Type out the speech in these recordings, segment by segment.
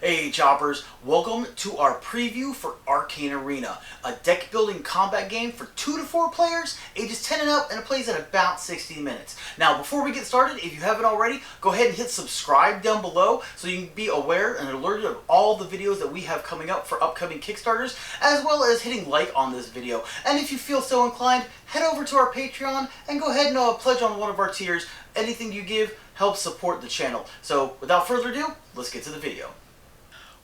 Hey Choppers, welcome to our preview for Arcane Arena, a deck building combat game for 2 to 4 players, ages 10 and up, and it plays at about 60 minutes. Now before we get started, if you haven't already, go ahead and hit subscribe down below so you can be aware and alerted of all the videos that we have coming up for upcoming Kickstarters, as well as hitting like on this video. And if you feel so inclined, head over to our Patreon and go ahead and pledge on one of our tiers. Anything you give helps support the channel. So without further ado, let's get to the video.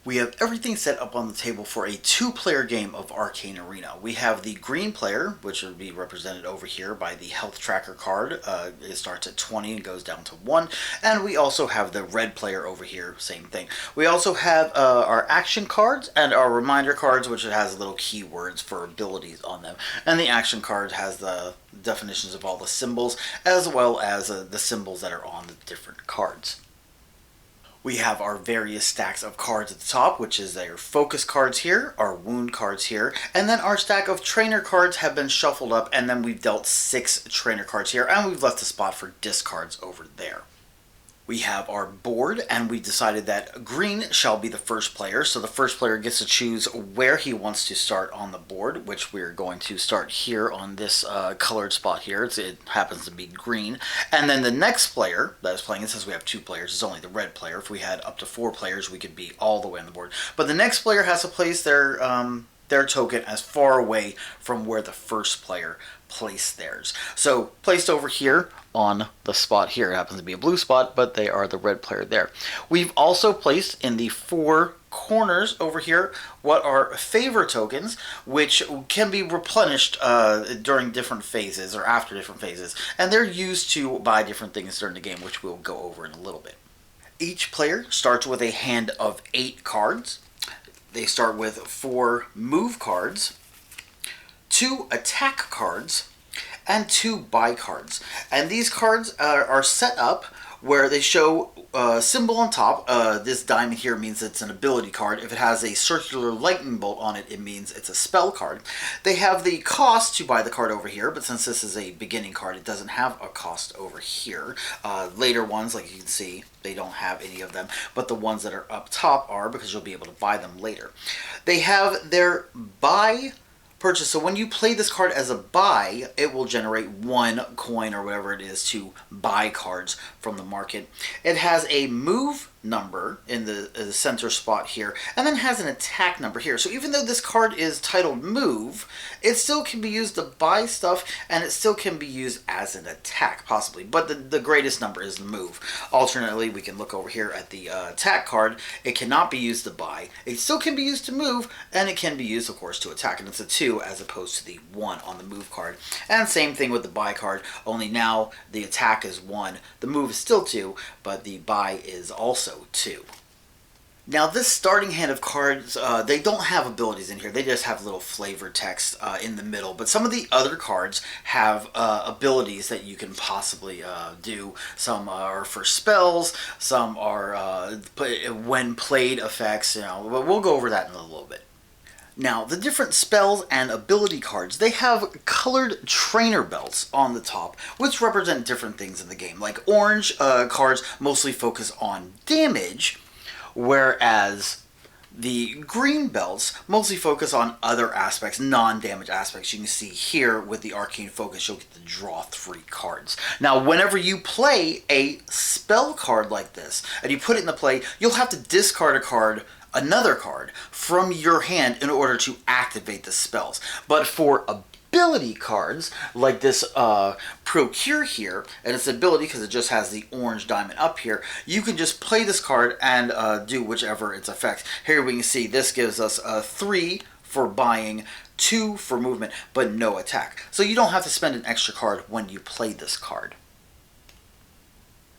We have everything set up on the table for a 2-player game of Arcane Arena. We have the green player, which would be represented over here by the health tracker card. It starts at 20 and goes down to 1. And we also have the red player over here, same thing. We also have our action cards and our reminder cards, which has little keywords for abilities on them. And the action card has the definitions of all the symbols, as well as the symbols that are on the different cards. We have our various stacks of cards at the top, which is their focus cards here, our wound cards here, and then our stack of trainer cards have been shuffled up, and then we've dealt 6 trainer cards here, and we've left a spot for discards over there. We have our board, and we decided that green shall be the first player, so the first player gets to choose where he wants to start on the board, which we're going to start here on this colored spot here. It happens to be green. And then the next player that is playing, it says we have 2 players, it's only the red player. If we had up to 4 players, we could be all the way on the board. But the next player has to place their token as far away from where the first player placed theirs. So placed over here on the spot here. It happens to be a blue spot, but they are the red player there. We've also placed in the 4 corners over here what are favor tokens, which can be replenished during different phases or after different phases, and they're used to buy different things during the game, which we'll go over in a little bit. Each player starts with a hand of 8 cards. They start with 4 move cards, 2 attack cards, and 2 buy cards. And these cards are set up where they show a symbol on top. This diamond here means it's an ability card. If it has a circular lightning bolt on it, it means it's a spell card. They have the cost to buy the card over here, but since this is a beginning card, it doesn't have a cost over here. Later ones, like you can see, they don't have any of them, but the ones that are up top are, because you'll be able to buy them later. They have their buy purchase. So when you play this card as a buy, it will generate 1 coin or whatever it is to buy cards from the market. It has a move number in the center spot here, and then has an attack number here. So even though this card is titled move, it still can be used to buy stuff, and it still can be used as an attack possibly, but the greatest number is the move. Alternately, we can look over here at the attack card. It cannot be used to buy, it still can be used to move, and it can be used of course to attack, and it's a 2 as opposed to the 1 on the move card. And same thing with the buy card, only now the attack is 1, the move is still 2, but the buy is also 2. Now this starting hand of cards, they don't have abilities in here, they just have little flavor text in the middle, but some of the other cards have abilities that you can possibly do. Some are for spells, some are when played effects, but we'll go over that in a little bit. Now, the different spells and ability cards, they have colored trainer belts on the top, which represent different things in the game. Like orange cards mostly focus on damage, whereas the green belts mostly focus on other aspects, non-damage aspects. You can see here with the Arcane Focus, you'll get to draw 3 cards. Now, whenever you play a spell card like this, and you put it into play, you'll have to discard another card from your hand in order to activate the spells. But for ability cards, like this Procure here, and its ability, because it just has the orange diamond up here, you can just play this card and do whichever its effects. Here we can see this gives us 3 for buying, 2 for movement, but no attack. So you don't have to spend an extra card when you play this card.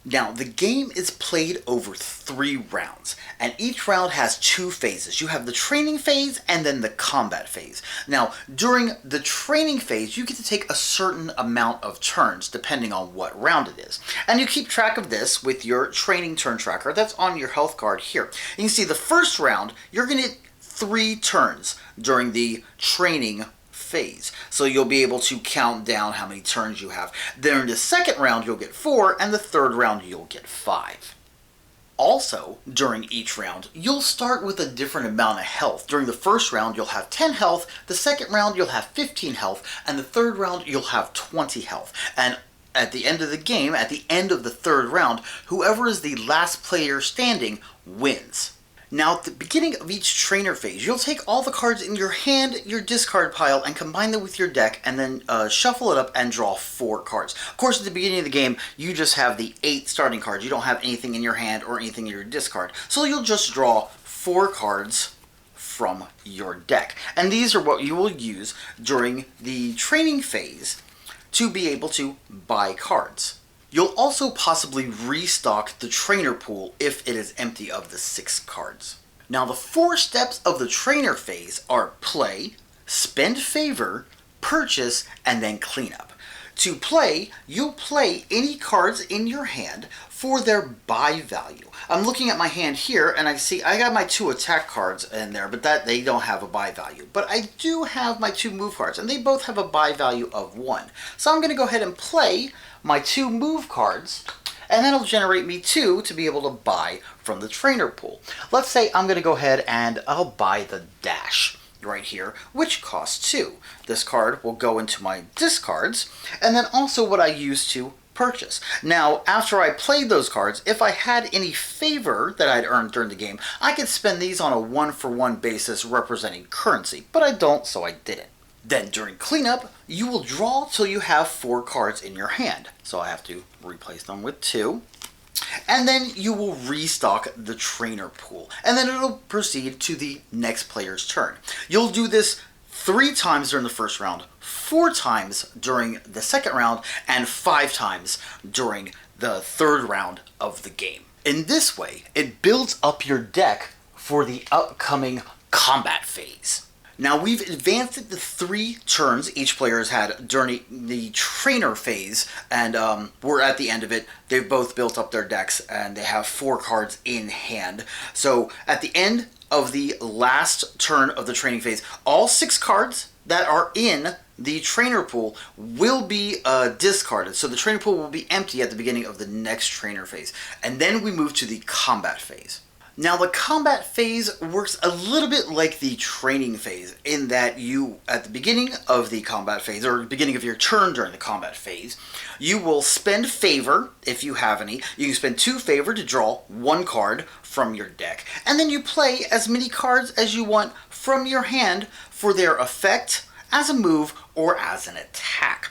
Now, the game is played over 3 rounds, and each round has 2 phases. You have the training phase and then the combat phase. Now, during the training phase, you get to take a certain amount of turns, depending on what round it is. And you keep track of this with your training turn tracker that's on your health card here. You can see the first round, you're going to get 3 turns during the training phase. So you'll be able to count down how many turns you have. Then in the second round, you'll get 4, and the third round, you'll get 5. Also, during each round, you'll start with a different amount of health. During the first round, you'll have 10 health, the second round, you'll have 15 health, and the third round, you'll have 20 health. And at the end of the game, at the end of the third round, whoever is the last player standing wins. Now, at the beginning of each trainer phase, you'll take all the cards in your hand, your discard pile, and combine them with your deck, and then shuffle it up and draw 4 cards. Of course, at the beginning of the game, you just have the 8 starting cards. You don't have anything in your hand or anything in your discard. So you'll just draw 4 cards from your deck. And these are what you will use during the training phase to be able to buy cards. You'll also possibly restock the trainer pool if it is empty of the 6 cards. Now, the 4 steps of the trainer phase are play, spend favor, purchase, and then cleanup. To play, you'll play any cards in your hand for their buy value. I'm looking at my hand here and I see I got my 2 attack cards in there, but that they don't have a buy value. But I do have my 2 move cards and they both have a buy value of 1. So I'm going to go ahead and play my 2 move cards, and that'll generate me 2 to be able to buy from the trainer pool. Let's say I'm going to go ahead and I'll buy the dash right here, which costs 2. This card will go into my discards, and then also what I use to purchase. Now, after I played those cards, if I had any favor that I'd earned during the game, I could spend these on a 1-for-1 basis representing currency, but I don't, so I didn't. Then during cleanup, you will draw till you have 4 cards in your hand. So I have to replace them with 2. And then you will restock the trainer pool. And then it'll proceed to the next player's turn. You'll do this 3 times during the first round, 4 times during the second round, and 5 times during the third round of the game. In this way, it builds up your deck for the upcoming combat phase. Now, we've advanced it to 3 turns each player has had during the trainer phase, and we're at the end of it. They've both built up their decks, and they have 4 cards in hand. So, at the end of the last turn of the training phase, all 6 cards that are in the trainer pool will be discarded. So, the trainer pool will be empty at the beginning of the next trainer phase. And then we move to the combat phase. Now, the combat phase works a little bit like the training phase in that you, at the beginning of the combat phase, or beginning of your turn during the combat phase, you will spend favor, if you have any. You can spend 2 favor to draw 1 card from your deck. And then you play as many cards as you want from your hand for their effect, as a move, or as an attack.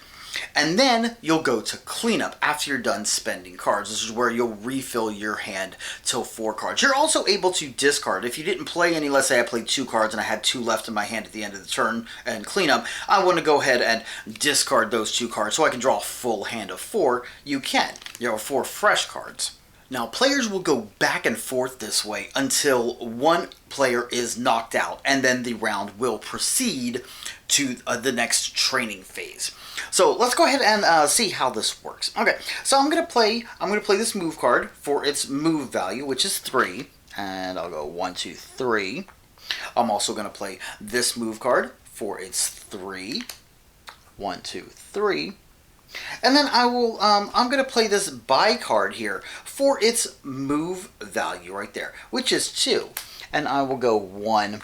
And then you'll go to cleanup after you're done spending cards. This is where you'll refill your hand till 4 cards. You're also able to discard. If you didn't play any, let's say I played 2 cards and I had 2 left in my hand at the end of the turn and cleanup, I want to go ahead and discard those 2 cards so I can draw a full hand of 4. You can. You have 4 fresh cards. Now, players will go back and forth this way until one player is knocked out, and then the round will proceed to the next training phase. So let's go ahead and see how this works. Okay, so I'm gonna play this move card for its move value, which is 3, and I'll go 1, 2, 3. I'm also gonna play this move card for its 3, 1, 2, 3. And then I'm going to play this buy card here for its move value right there, which is 2. And I will go 1,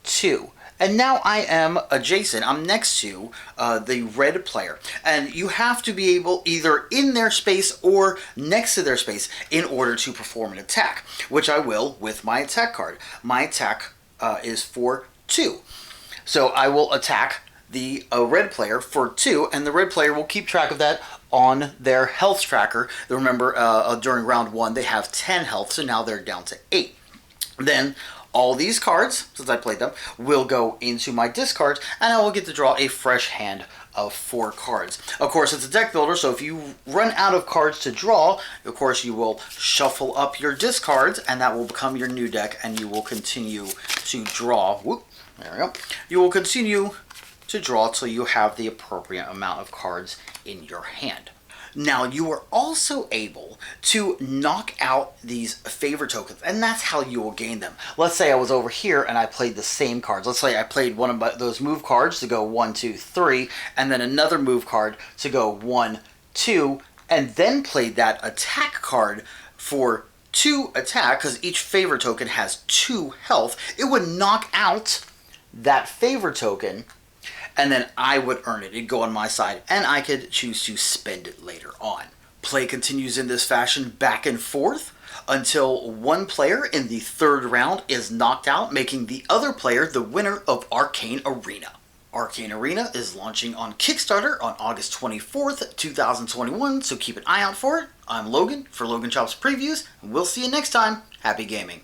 2. And now I am adjacent. I'm next to the red player. And you have to be able either in their space or next to their space in order to perform an attack, which I will with my attack card. My attack is for 2. So I will attack the red player for 2, and the red player will keep track of that on their health tracker. Remember, during round 1, they have 10 health, so now they're down to 8. Then all these cards, since I played them, will go into my discards, and I will get to draw a fresh hand of 4 cards. Of course, it's a deck builder, so if you run out of cards to draw, of course, you will shuffle up your discards, and that will become your new deck, and you will continue to draw. Whoop, there we go. You will continue to draw till you have the appropriate amount of cards in your hand. Now, you are also able to knock out these favor tokens, and that's how you will gain them. Let's say I was over here and I played the same cards. Let's say I played one of those move cards to go 1, 2, 3, and then another move card to go 1, 2, and then played that attack card for to attack, because each favor token has 2 health, it would knock out that favor token, and then I would earn it. It'd go on my side, and I could choose to spend it later on. Play continues in this fashion back and forth until one player in the 3rd round is knocked out, making the other player the winner of Arcane Arena. Arcane Arena is launching on Kickstarter on August 24th, 2021, so keep an eye out for it. I'm Logan for Logan Chops Previews, and we'll see you next time. Happy gaming.